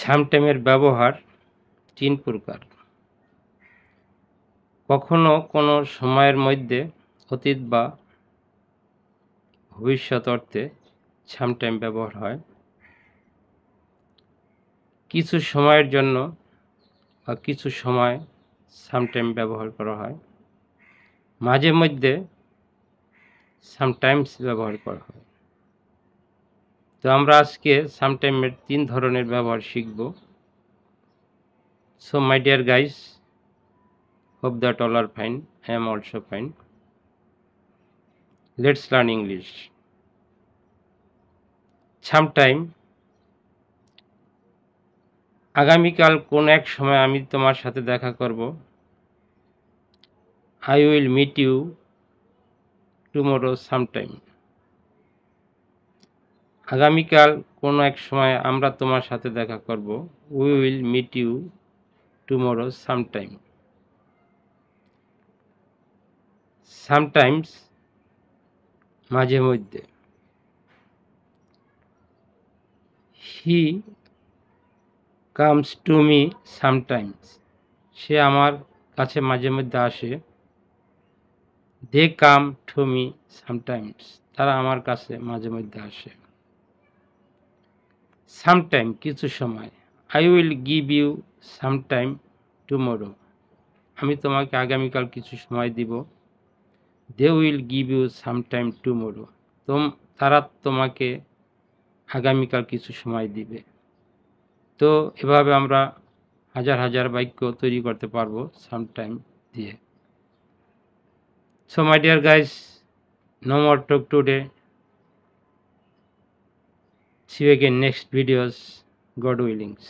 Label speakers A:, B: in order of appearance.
A: সামটাইমের ব্যবহার ৩ প্রকার। কখনো কোনো সময়ের মধ্যে অতীত বা ভবিষ্যৎ অর্থে সামটাইম ব্যবহার হয়। কিছু সময়ের জন্য বা কিছু সময় সামটাইম ব্যবহার করা হয়। মাঝে মধ্যে সামটাইমস ব্যবহার করা হয়। তো আমরা আজকে সামটাইমের ৩ ধরনের ব্যবহার শিখব। So my dear guys, hope that all are fine. I am also fine. Let's learn English. Sometime, আগামীকাল কোন এক সময় আমি তোমার সাথে দেখা করব। I will meet you tomorrow sometime. আগামীকাল কোন এক সময় আমরা তোমার সাথে দেখা করব। We will meet you tomorrow sometime. Sometimes, মাঝে মধ্যে। He comes to me sometimes. সে আমার কাছে মাঝে মধ্যে আসে। They come to me sometimes. তারা আমার কাছে মাঝে মধ্যে আসে। Sometime, কিছু সময়। I will give you some time tomorrow. আমি তোমাকে আগামীকাল কিছু সময় দিব। They will give you some time tomorrow. তারা তোমাকে আগামীকাল কিছু সময় দিবে। তো এভাবে আমরা হাজার হাজার বাক্য তৈরি করতে পারবো সামটাইম দিয়ে। So my dear guys, no more talk today. See you again next videos, God willings.